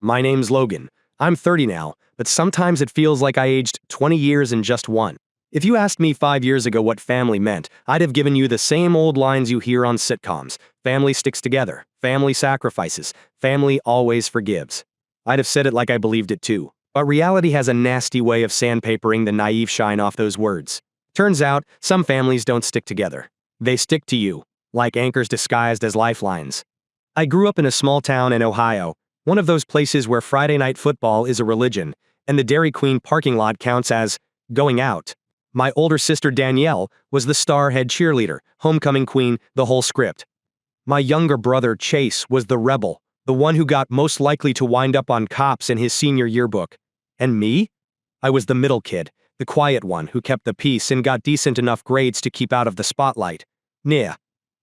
My name's Logan. I'm 30 now, but sometimes it feels like I aged 20 years in just one. If you asked me 5 years ago what family meant, I'd have given you the same old lines you hear on sitcoms. Family sticks together. Family sacrifices. Family always forgives. I'd have said it like I believed it too. But reality has a nasty way of sandpapering the naive shine off those words. Turns out, some families don't stick together. They stick to you, like anchors disguised as lifelines. I grew up in a small town in Ohio, one of those places where Friday night football is a religion, and the Dairy Queen parking lot counts as going out. My older sister Danielle was the star head cheerleader, homecoming queen, the whole script. My younger brother Chase was the rebel, the one who got most likely to wind up on cops in his senior yearbook. And me? I was the middle kid, the quiet one who kept the peace and got decent enough grades to keep out of the spotlight. Nah,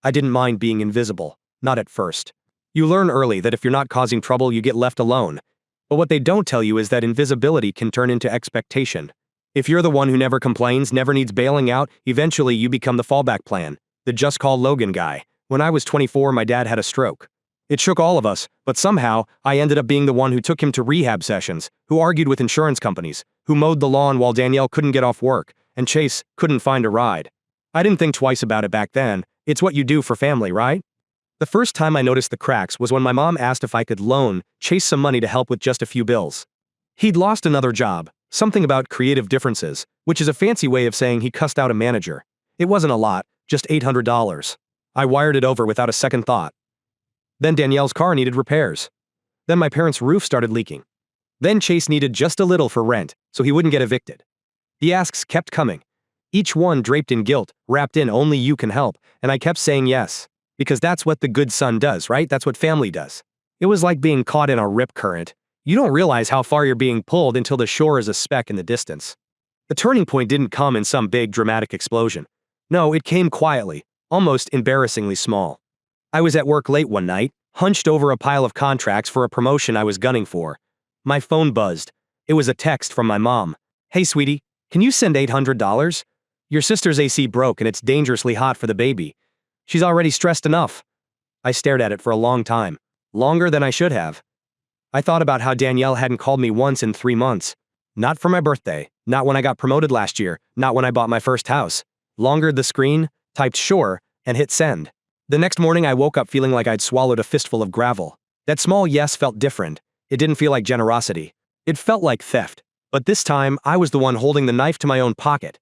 I didn't mind being invisible, not at first. You learn early that if you're not causing trouble, you get left alone. But what they don't tell you is that invisibility can turn into expectation. If you're the one who never complains, never needs bailing out, eventually you become the fallback plan, the just call Logan guy. When I was 24, my dad had a stroke. It shook all of us, but somehow, I ended up being the one who took him to rehab sessions, who argued with insurance companies, who mowed the lawn while Danielle couldn't get off work, and Chase couldn't find a ride. I didn't think twice about it back then. It's what you do for family, right? The first time I noticed the cracks was when my mom asked if I could loan Chase some money to help with just a few bills. He'd lost another job, something about creative differences, which is a fancy way of saying he cussed out a manager. It wasn't a lot, just $800. I wired it over without a second thought. Then Danielle's car needed repairs. Then my parents' roof started leaking. Then Chase needed just a little for rent, so he wouldn't get evicted. The asks kept coming, each one draped in guilt, wrapped in only you can help, and I kept saying yes. Because that's what the good son does, right? That's what family does. It was like being caught in a rip current. You don't realize how far you're being pulled until the shore is a speck in the distance. The turning point didn't come in some big dramatic explosion. No, it came quietly, almost embarrassingly small. I was at work late one night, hunched over a pile of contracts for a promotion I was gunning for. My phone buzzed. It was a text from my mom. "Hey sweetie, can you send $800? Your sister's AC broke and it's dangerously hot for the baby. She's already stressed enough." I stared at it for a long time. Longer than I should have. I thought about how Danielle hadn't called me once in 3 months. Not for my birthday, not when I got promoted last year, not when I bought my first house. Longered the screen, typed sure, and hit send. The next morning I woke up feeling like I'd swallowed a fistful of gravel. That small yes felt different. It didn't feel like generosity. It felt like theft. But this time, I was the one holding the knife to my own pocket.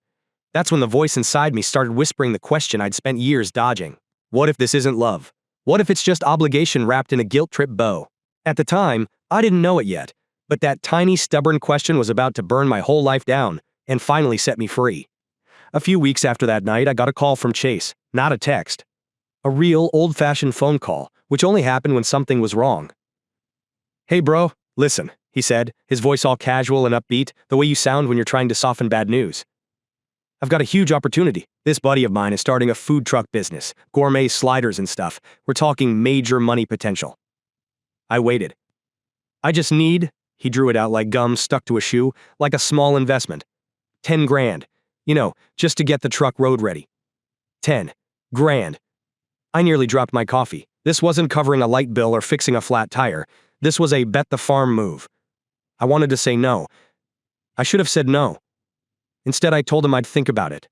That's when the voice inside me started whispering the question I'd spent years dodging. What if this isn't love? What if it's just obligation wrapped in a guilt-trip bow? At the time, I didn't know it yet, but that tiny, stubborn question was about to burn my whole life down and finally set me free. A few weeks after that night, I got a call from Chase, not a text. A real, old-fashioned phone call, which only happened when something was wrong. "Hey bro, listen," he said, his voice all casual and upbeat, the way you sound when you're trying to soften bad news. "I've got a huge opportunity. This buddy of mine is starting a food truck business, gourmet sliders and stuff. We're talking major money potential." I waited. "I just need," he drew it out like gum stuck to a shoe, "like a small investment. 10 grand. You know, just to get the truck road ready." 10 grand. I nearly dropped my coffee. This wasn't covering a light bill or fixing a flat tire. This was a bet the farm move. I wanted to say no. I should have said no. Instead, I told him I'd think about it.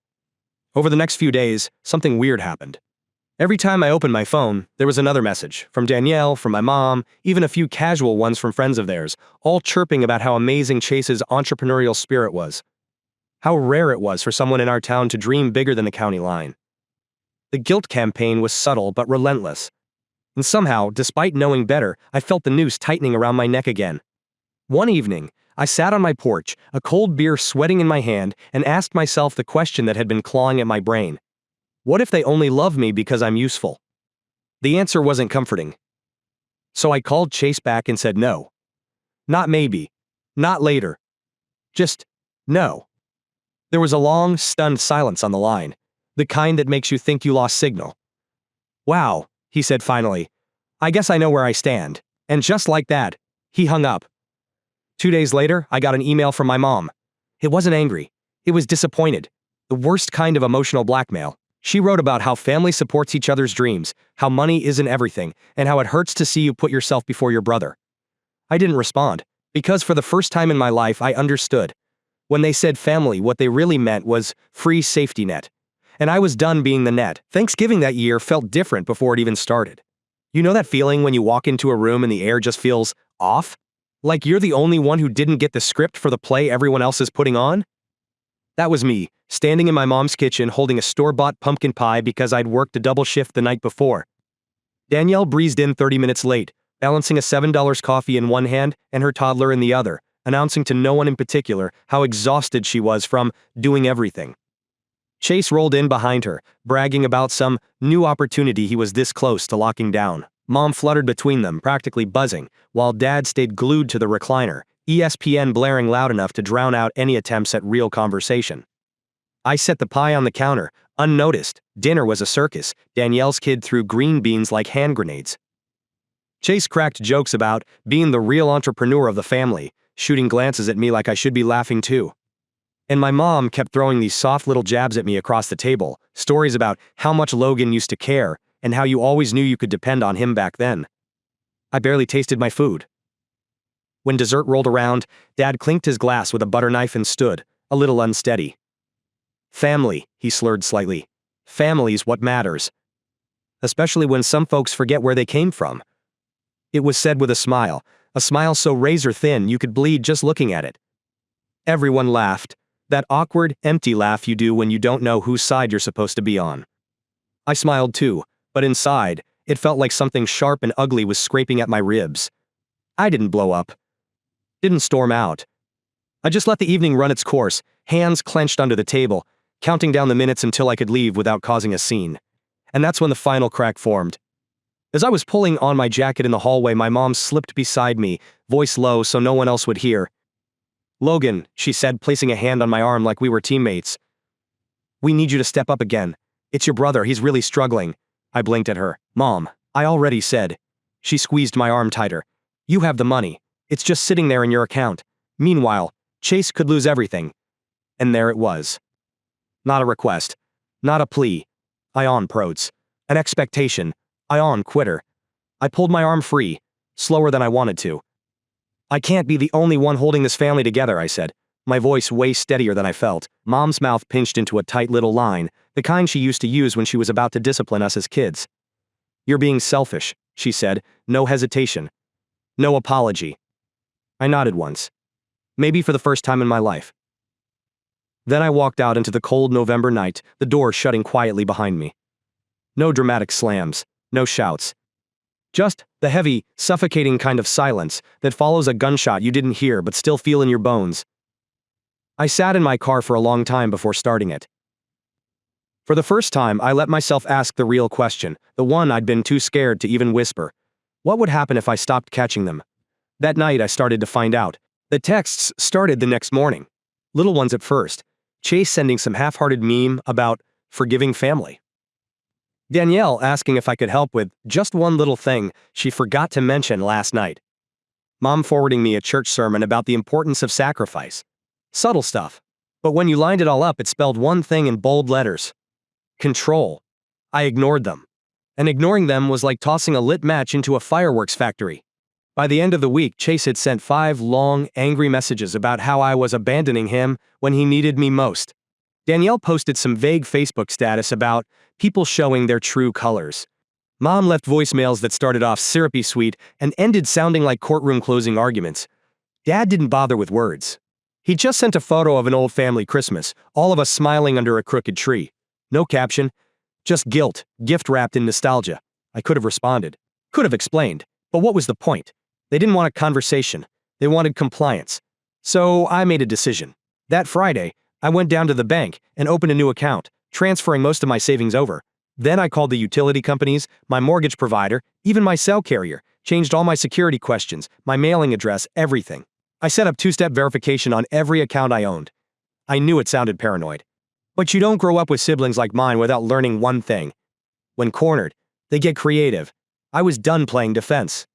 Over the next few days, something weird happened. Every time I opened my phone, there was another message, from Danielle, from my mom, even a few casual ones from friends of theirs, all chirping about how amazing Chase's entrepreneurial spirit was. How rare it was for someone in our town to dream bigger than the county line. The guilt campaign was subtle but relentless. And somehow, despite knowing better, I felt the noose tightening around my neck again. One evening, I sat on my porch, a cold beer sweating in my hand, and asked myself the question that had been clawing at my brain. What if they only love me because I'm useful? The answer wasn't comforting. So I called Chase back and said no. Not maybe. Not later. Just no. There was a long, stunned silence on the line, the kind that makes you think you lost signal. "Wow," he said finally. "I guess I know where I stand." And just like that, he hung up. 2 days later, I got an email from my mom. It wasn't angry. It was disappointed. The worst kind of emotional blackmail. She wrote about how family supports each other's dreams, how money isn't everything, and how it hurts to see you put yourself before your brother. I didn't respond, because for the first time in my life I understood. When they said family, what they really meant was free safety net. And I was done being the net. Thanksgiving that year felt different before it even started. You know that feeling when you walk into a room and the air just feels off? Like you're the only one who didn't get the script for the play everyone else is putting on? That was me, standing in my mom's kitchen holding a store-bought pumpkin pie because I'd worked a double shift the night before. Danielle breezed in 30 minutes late, balancing a $7 coffee in one hand and her toddler in the other, announcing to no one in particular how exhausted she was from doing everything. Chase rolled in behind her, bragging about some new opportunity he was this close to locking down. Mom fluttered between them, practically buzzing, while Dad stayed glued to the recliner, ESPN blaring loud enough to drown out any attempts at real conversation. I set the pie on the counter, unnoticed. Dinner was a circus. Danielle's kid threw green beans like hand grenades. Chase cracked jokes about being the real entrepreneur of the family, shooting glances at me like I should be laughing too. And my mom kept throwing these soft little jabs at me across the table, stories about how much Logan used to care and how you always knew you could depend on him back then. I barely tasted my food. When dessert rolled around, Dad clinked his glass with a butter knife and stood, a little unsteady. Family, he slurred slightly. Family's what matters. Especially when some folks forget where they came from. It was said with a smile so razor thin you could bleed just looking at it. Everyone laughed, that awkward, empty laugh you do when you don't know whose side you're supposed to be on. I smiled too, but inside, it felt like something sharp and ugly was scraping at my ribs. I didn't blow up. Didn't storm out. I just let the evening run its course, hands clenched under the table, counting down the minutes until I could leave without causing a scene. And that's when the final crack formed. As I was pulling on my jacket in the hallway, my mom slipped beside me, voice low so no one else would hear. "Logan," she said, placing a hand on my arm like we were teammates. "We need you to step up again. It's your brother, he's really struggling." I blinked at her. "Mom, I already said." She squeezed my arm tighter. "You have the money. It's just sitting there in your account. Meanwhile, Chase could lose everything." And there it was. Not a request. Not a plea. Ion protes. An expectation. Ion quitter. I pulled my arm free, slower than I wanted to. "I can't be the only one holding this family together," I said, my voice way steadier than I felt. Mom's mouth pinched into a tight little line, the kind she used to use when she was about to discipline us as kids. "You're being selfish," she said, no hesitation. No apology. I nodded once. Maybe for the first time in my life. Then I walked out into the cold November night, the door shutting quietly behind me. No dramatic slams, no shouts. Just the heavy, suffocating kind of silence that follows a gunshot you didn't hear but still feel in your bones. I sat in my car for a long time before starting it. For the first time, I let myself ask the real question, the one I'd been too scared to even whisper. What would happen if I stopped catching them? That night I started to find out. The texts started the next morning. Little ones at first. Chase sending some half-hearted meme about forgiving family. Danielle asking if I could help with just one little thing she forgot to mention last night. Mom forwarding me a church sermon about the importance of sacrifice. Subtle stuff. But when you lined it all up, it spelled one thing in bold letters. Control. I ignored them. And ignoring them was like tossing a lit match into a fireworks factory. By the end of the week, Chase had sent 5 long, angry messages about how I was abandoning him when he needed me most. Danielle posted some vague Facebook status about people showing their true colors. Mom left voicemails that started off syrupy sweet and ended sounding like courtroom closing arguments. Dad didn't bother with words. He just sent a photo of an old family Christmas, all of us smiling under a crooked tree. No caption. Just guilt, gift wrapped in nostalgia. I could have responded. Could have explained. But what was the point? They didn't want a conversation. They wanted compliance. So I made a decision. That Friday, I went down to the bank and opened a new account, transferring most of my savings over. Then I called the utility companies, my mortgage provider, even my cell carrier, changed all my security questions, my mailing address, everything. I set up 2-step verification on every account I owned. I knew it sounded paranoid. But you don't grow up with siblings like mine without learning one thing. When cornered, they get creative. I was done playing defense.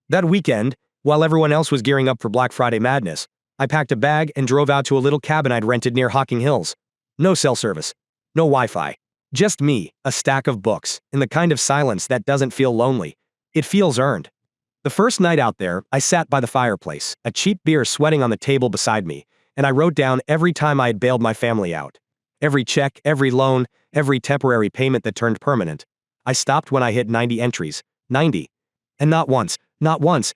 That weekend, while everyone else was gearing up for Black Friday madness, I packed a bag and drove out to a little cabin I'd rented near Hocking Hills. No cell service. No Wi-Fi. Just me, a stack of books, and the kind of silence that doesn't feel lonely. It feels earned. The first night out there, I sat by the fireplace, a cheap beer sweating on the table beside me, and I wrote down every time I had bailed my family out. Every check, every loan, every temporary payment that turned permanent. I stopped when I hit 90 entries. 90. And not once,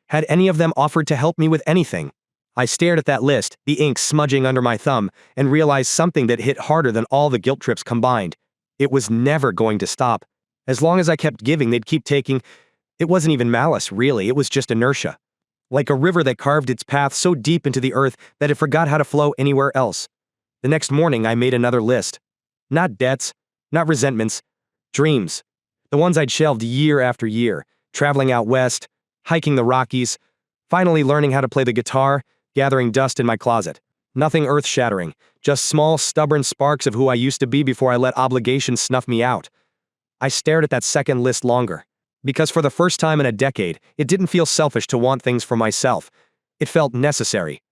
had any of them offered to help me with anything. I stared at that list, the ink smudging under my thumb, and realized something that hit harder than all the guilt trips combined. It was never going to stop. As long as I kept giving, they'd keep taking. It wasn't even malice, really, it was just inertia. Like a river that carved its path so deep into the earth that it forgot how to flow anywhere else. The next morning, I made another list. Not debts, not resentments, dreams. The ones I'd shelved year after year, traveling out west, hiking the Rockies, finally learning how to play the guitar, gathering dust in my closet. Nothing earth-shattering, just small, stubborn sparks of who I used to be before I let obligations snuff me out. I stared at that second list longer. Because for the first time in a decade, it didn't feel selfish to want things for myself. It felt necessary.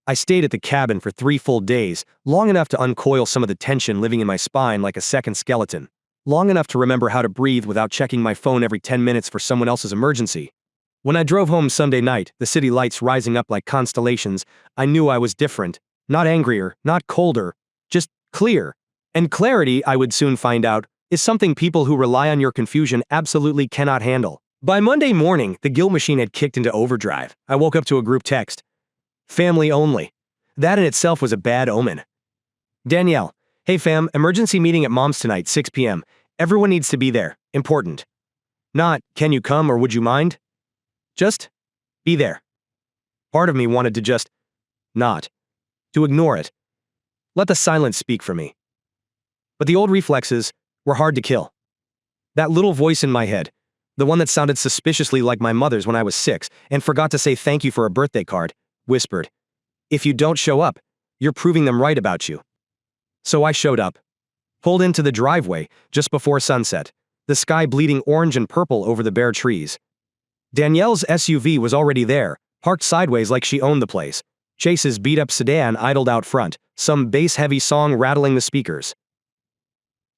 I stayed at the cabin for 3 full days, long enough to uncoil some of the tension living in my spine like a second skeleton. Long enough to remember how to breathe without checking my phone every 10 minutes for someone else's emergency. When I drove home Sunday night, the city lights rising up like constellations, I knew I was different. Not angrier, not colder, just clear. And clarity, I would soon find out, is something people who rely on your confusion absolutely cannot handle. By Monday morning, the guilt machine had kicked into overdrive. I woke up to a group text. Family only. That in itself was a bad omen. Danielle, hey fam, emergency meeting at mom's tonight, 6 p.m. Everyone needs to be there. Important. Not, can you come or would you mind? Just be there. Part of me wanted to just not. To ignore it. Let the silence speak for me. But the old reflexes were hard to kill. That little voice in my head, the one that sounded suspiciously like my mother's when I was 6 and forgot to say thank you for a birthday card, whispered, if you don't show up, you're proving them right about you. So I showed up. Pulled into the driveway just before sunset, the sky bleeding orange and purple over the bare trees. Danielle's SUV was already there, parked sideways like she owned the place. Chase's beat-up sedan idled out front, some bass-heavy song rattling the speakers.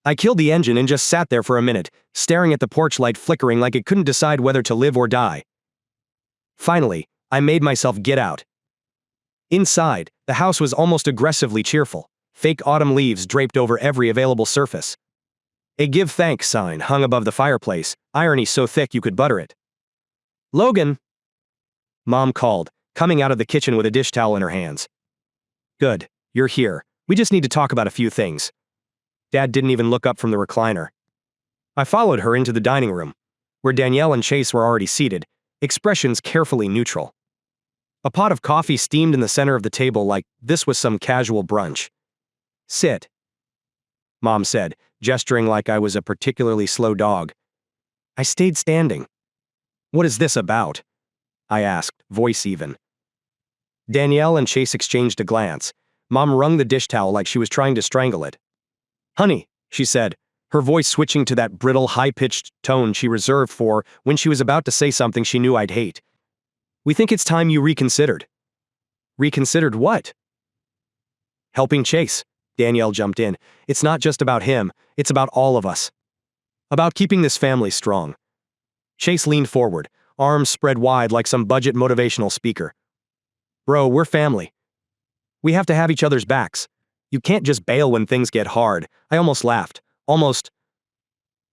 I killed the engine and just sat there for a minute, staring at the porch light flickering like it couldn't decide whether to live or die. Finally, I made myself get out. Inside, the house was almost aggressively cheerful, fake autumn leaves draped over every available surface. A give thanks sign hung above the fireplace, irony so thick you could butter it. Logan! Mom called, coming out of the kitchen with a dish towel in her hands. Good, you're here. We just need to talk about a few things. Dad didn't even look up from the recliner. I followed her into the dining room, where Danielle and Chase were already seated, expressions carefully neutral. A pot of coffee steamed in the center of the table like this was some casual brunch. Sit, Mom said, gesturing like I was a particularly slow dog. I stayed standing. What is this about? I asked, voice even. Danielle and Chase exchanged a glance. Mom wrung the dish towel like she was trying to strangle it. Honey, she said, her voice switching to that brittle, high-pitched tone she reserved for when she was about to say something she knew I'd hate. We think it's time you reconsidered. Reconsidered what? Helping Chase, Danielle jumped in. It's not just about him, it's about all of us. About keeping this family strong. Chase leaned forward, arms spread wide like some budget motivational speaker. Bro, we're family. We have to have each other's backs. You can't just bail when things get hard. I almost laughed. Almost.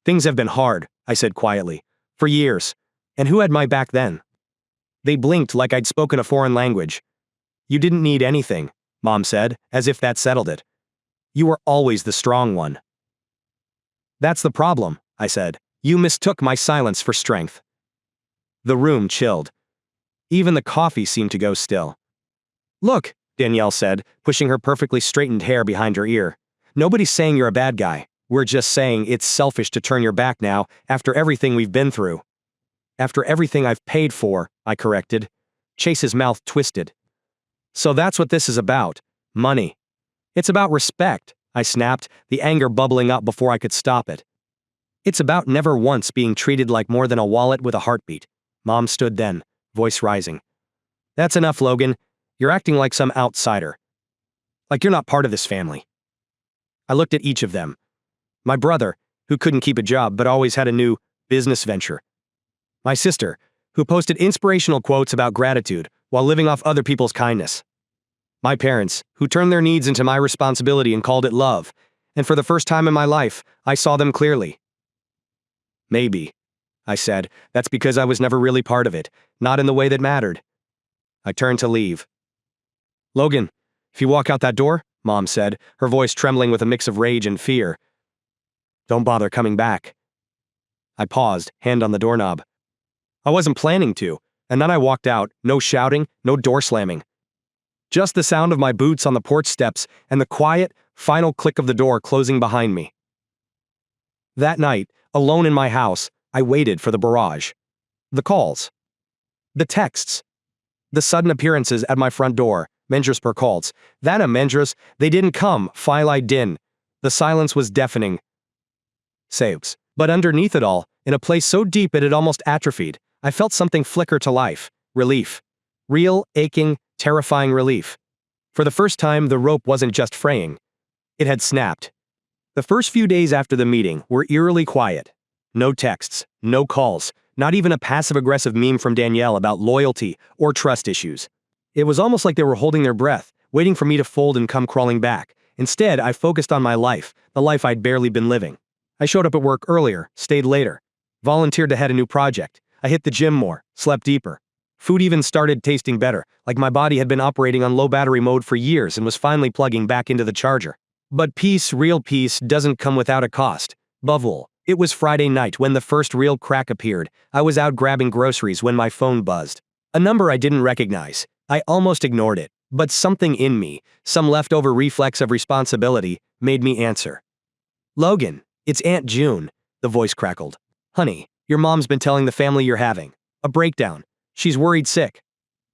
Things have been hard, I said quietly. For years. And who had my back then? They blinked like I'd spoken a foreign language. You didn't need anything, Mom said, as if that settled it. You were always the strong one. That's the problem, I said. You mistook my silence for strength. The room chilled. Even the coffee seemed to go still. Look, Danielle said, pushing her perfectly straightened hair behind her ear. Nobody's saying you're a bad guy. We're just saying it's selfish to turn your back now, after everything we've been through. After everything I've paid for, I corrected. Chase's mouth twisted. So that's what this is about. Money. It's about respect, I snapped, the anger bubbling up before I could stop it. It's about never once being treated like more than a wallet with a heartbeat. Mom stood then, voice rising. That's enough, Logan. You're acting like some outsider. Like you're not part of this family. I looked at each of them. My brother, who couldn't keep a job but always had a new business venture. My sister, who posted inspirational quotes about gratitude while living off other people's kindness. My parents, who turned their needs into my responsibility and called it love, and for the first time in my life, I saw them clearly. Maybe, I said, that's because I was never really part of it, not in the way that mattered. I turned to leave. Logan, if you walk out that door, Mom said, her voice trembling with a mix of rage and fear, don't bother coming back. I paused, hand on the doorknob. I wasn't planning to, and then I walked out, no shouting, no door slamming. Just the sound of my boots on the porch steps and the quiet, final click of the door closing behind me. That night, alone in my house, I waited for the barrage. The calls. The texts. The sudden appearances at my front door, Mendras per calls. Then a Mendras, they didn't come, Phili din. The silence was deafening. Saves. But underneath it all, in a place so deep it had almost atrophied, I felt something flicker to life. Relief. Real, aching, terrifying relief. For the first time, the rope wasn't just fraying. It had snapped. The first few days after the meeting were eerily quiet. No texts, no calls, not even a passive-aggressive meme from Danielle about loyalty or trust issues. It was almost like they were holding their breath, waiting for me to fold and come crawling back. Instead, I focused on my life, the life I'd barely been living. I showed up at work earlier, stayed later, volunteered to head a new project. I hit the gym more, slept deeper. Food even started tasting better, like my body had been operating on low battery mode for years and was finally plugging back into the charger. But peace, real peace, doesn't come without a cost. Above all, it was Friday night when the first real crack appeared. I was out grabbing groceries when my phone buzzed. A number I didn't recognize. I almost ignored it, but something in me, some leftover reflex of responsibility, made me answer. Logan, it's Aunt June, the voice crackled. Honey, your mom's been telling the family you're having a breakdown. She's worried sick.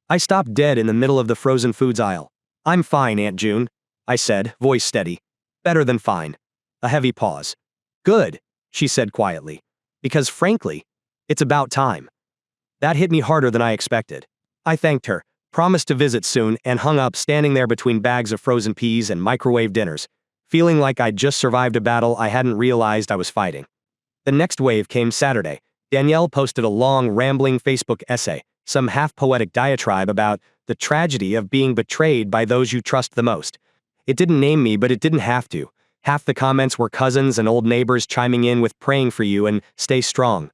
I stopped dead in the middle of the frozen foods aisle. I'm fine, Aunt June, I said, voice steady. Better than fine. A heavy pause. Good, she said quietly. Because frankly, it's about time. That hit me harder than I expected. I thanked her, promised to visit soon, and hung up standing there between bags of frozen peas and microwave dinners, feeling like I'd just survived a battle I hadn't realized I was fighting. The next wave came Saturday. Danielle posted a long, rambling Facebook essay, some half-poetic diatribe about the tragedy of being betrayed by those you trust the most. It didn't name me, but it didn't have to. Half the comments were cousins and old neighbors chiming in with praying for you and stay strong.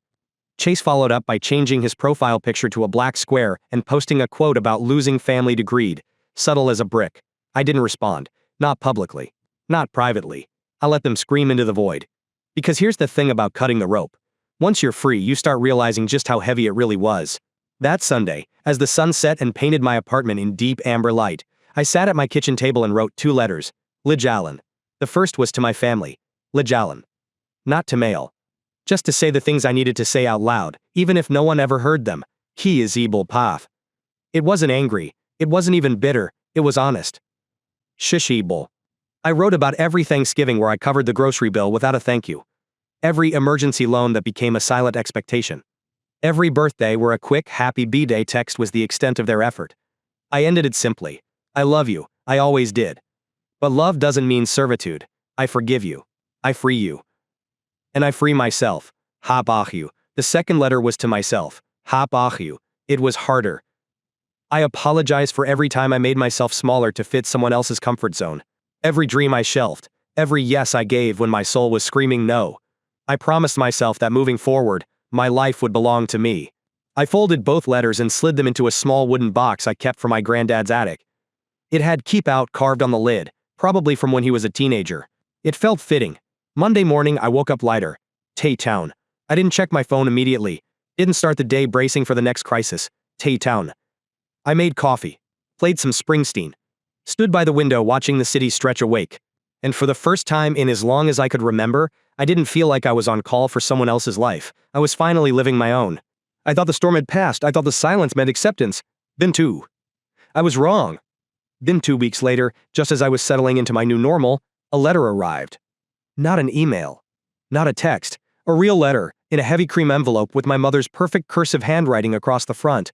Chase followed up by changing his profile picture to a black square and posting a quote about losing family to greed, subtle as a brick. I didn't respond. Not publicly. Not privately. I let them scream into the void. Because here's the thing about cutting the rope. Once you're free, you start realizing just how heavy it really was. That Sunday, as the sun set and painted my apartment in deep amber light, I sat at my kitchen table and wrote 2 letters. Lidge Allen. The first was to my family. Lidge Allen. Not to mail. Just to say the things I needed to say out loud, even if no one ever heard them. He is Ebel Paf. It wasn't angry. It wasn't even bitter. It was honest. Shush, Ebel. I wrote about every Thanksgiving where I covered the grocery bill without a thank you. Every emergency loan that became a silent expectation. Every birthday where a quick happy B-day text was the extent of their effort. I ended it simply. I love you. I always did. But love doesn't mean servitude. I forgive you. I free you. And I free myself. Hap Achiu. The second letter was to myself. Hap Achiu. It was harder. I apologize for every time I made myself smaller to fit someone else's comfort zone. Every dream I shelved. Every yes I gave when my soul was screaming no. I promised myself that moving forward, my life would belong to me. I folded both letters and slid them into a small wooden box I kept from my granddad's attic. It had "Keep Out" carved on the lid, probably from when he was a teenager. It felt fitting. Monday morning, I woke up lighter. Tay-town. I didn't check my phone immediately. Didn't start the day bracing for the next crisis. Tay-town. I made coffee. Played some Springsteen. Stood by the window watching the city stretch awake. And for the first time in as long as I could remember, I didn't feel like I was on call for someone else's life. I was finally living my own. I thought the storm had passed. I thought the silence meant acceptance. Then 2. I was wrong. Then 2 weeks later, just as I was settling into my new normal, a letter arrived. Not an email. Not a text. A real letter, in a heavy cream envelope with my mother's perfect cursive handwriting across the front.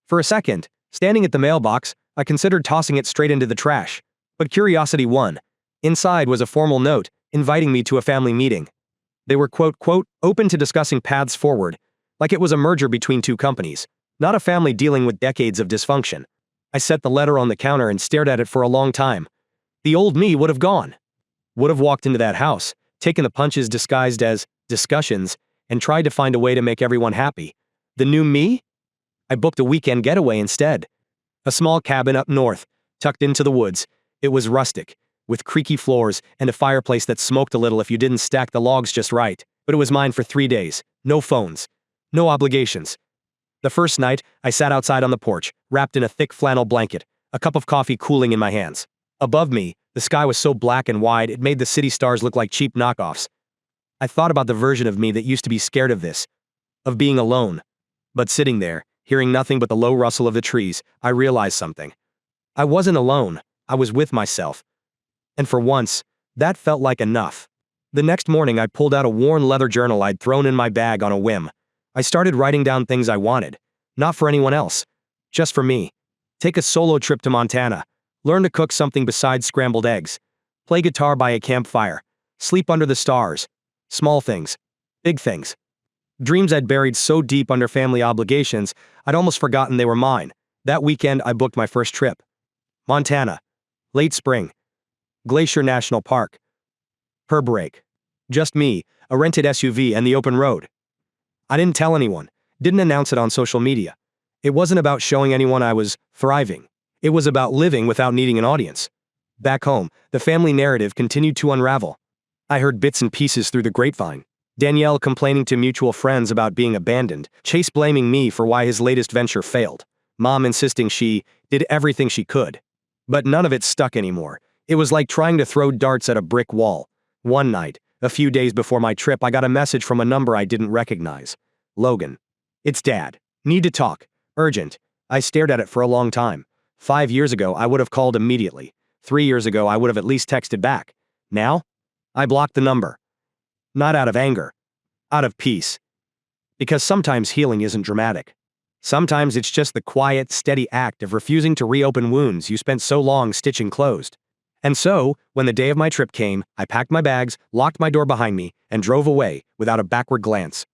For a second, standing at the mailbox, I considered tossing it straight into the trash. But curiosity won. Inside was a formal note, inviting me to a family meeting. They were quote, open to discussing paths forward, like it was a merger between 2 companies. not a family dealing with decades of dysfunction. I set the letter on the counter and stared at it for a long time. The old me would have gone. Would have walked into that house, taken the punches disguised as discussions, and tried to find a way to make everyone happy. The new me? I booked a weekend getaway instead. A small cabin up north, tucked into the woods. It was rustic, with creaky floors and a fireplace that smoked a little if you didn't stack the logs just right. But it was mine for 3 days. No phones. No obligations. The first night, I sat outside on the porch, wrapped in a thick flannel blanket, a cup of coffee cooling in my hands. Above me, the sky was so black and wide it made the city stars look like cheap knockoffs. I thought about the version of me that used to be scared of this, of being alone. But sitting there, hearing nothing but the low rustle of the trees, I realized something. I wasn't alone, I was with myself. And for once, that felt like enough. The next morning I pulled out a worn leather journal I'd thrown in my bag on a whim. I started writing down things I wanted. Not for anyone else. Just for me. Take a solo trip to Montana. Learn to cook something besides scrambled eggs. Play guitar by a campfire. Sleep under the stars. Small things. Big things. Dreams I'd buried so deep under family obligations, I'd almost forgotten they were mine. That weekend I booked my first trip. Montana. Late spring. Glacier National Park. Per break. Just me, a rented SUV, and the open road. I didn't tell anyone, didn't announce it on social media. It wasn't about showing anyone I was thriving. It was about living without needing an audience. Back home, the family narrative continued to unravel. I heard bits and pieces through the grapevine. Danielle complaining to mutual friends about being abandoned, Chase blaming me for why his latest venture failed, Mom insisting she did everything she could. But none of it stuck anymore. It was like trying to throw darts at a brick wall. One night, a few days before my trip, I got a message from a number I didn't recognize. Logan. It's Dad. Need to talk. Urgent. I stared at it for a long time. 5 years ago, I would have called immediately. 3 years ago, I would have at least texted back. Now? I blocked the number. Not out of anger. Out of peace. Because sometimes healing isn't dramatic. Sometimes it's just the quiet, steady act of refusing to reopen wounds you spent so long stitching closed. And so, when the day of my trip came, I packed my bags, locked my door behind me, and drove away without a backward glance.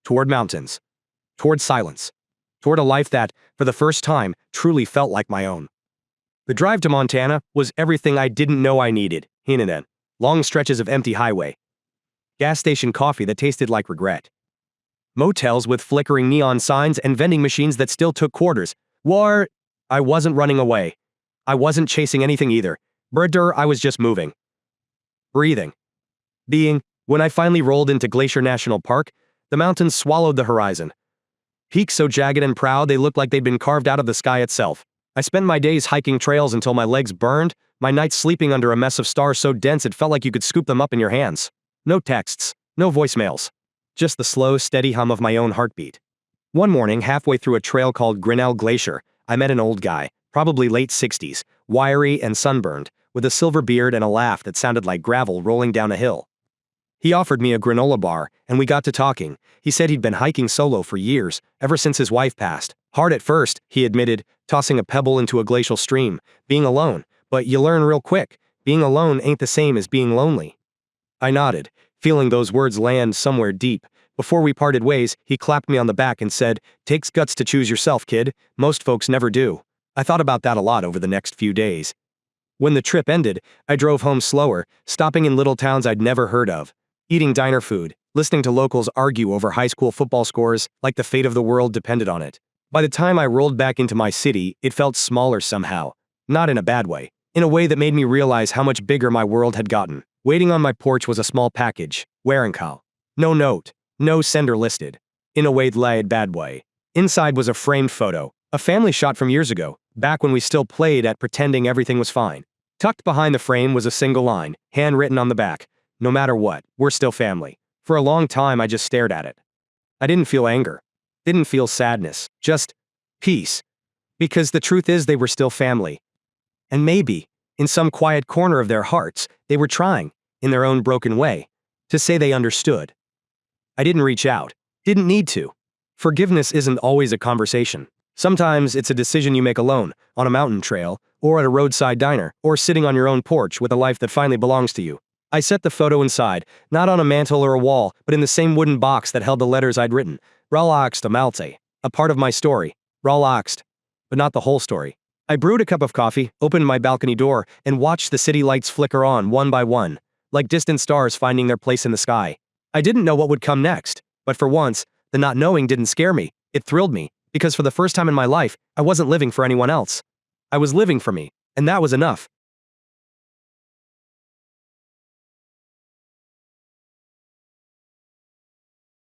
Toward mountains. Toward silence. Toward a life that, for the first time, truly felt like my own. The drive to Montana was everything I didn't know I needed. Hinnan. Long stretches of empty highway. Gas station coffee that tasted like regret. Motels with flickering neon signs and vending machines that still took quarters. I wasn't running away. I wasn't chasing anything either. I was just moving. Breathing. Being. When I finally rolled into Glacier National Park, the mountains swallowed the horizon. Peaks so jagged and proud they looked like they'd been carved out of the sky itself. I spent my days hiking trails until my legs burned, my nights sleeping under a mess of stars so dense it felt like you could scoop them up in your hands. No texts, no voicemails. Just the slow, steady hum of my own heartbeat. One morning, halfway through a trail called Grinnell Glacier, I met an old guy, probably late 60s, wiry and sunburned, with a silver beard and a laugh that sounded like gravel rolling down a hill. He offered me a granola bar, and we got to talking. He said he'd been hiking solo for years, ever since his wife passed. Hard at first, he admitted, tossing a pebble into a glacial stream, being alone, but you learn real quick, being alone ain't the same as being lonely. I nodded, feeling those words land somewhere deep. Before we parted ways, he clapped me on the back and said, "Takes guts to choose yourself, kid. Most folks never do." I thought about that a lot over the next few days. When the trip ended, I drove home slower, stopping in little towns I'd never heard of, eating diner food, listening to locals argue over high school football scores like the fate of the world depended on it. By the time I rolled back into my city, it felt smaller somehow. Not in a bad way. In a way that made me realize how much bigger my world had gotten. Waiting on my porch was a small package. Warenkow. No note. No sender listed. In a way bad way. Inside was a framed photo. A family shot from years ago, back when we still played at pretending everything was fine. Tucked behind the frame was a single line, handwritten on the back. No matter what, we're still family. For a long time I just stared at it. I didn't feel anger. Didn't feel sadness. Just peace. Because the truth is they were still family. And maybe, in some quiet corner of their hearts, they were trying, in their own broken way, to say they understood. I didn't reach out. Didn't need to. Forgiveness isn't always a conversation. Sometimes it's a decision you make alone, on a mountain trail, or at a roadside diner, or sitting on your own porch with a life that finally belongs to you. I set the photo inside, not on a mantle or a wall, but in the same wooden box that held the letters I'd written. Relaxed Malte. a part of my story. Relaxed. But not the whole story. I brewed a cup of coffee, opened my balcony door, and watched the city lights flicker on one by one, like distant stars finding their place in the sky. I didn't know what would come next, but for once, the not knowing didn't scare me. It thrilled me, because for the first time in my life, I wasn't living for anyone else. I was living for me, and that was enough.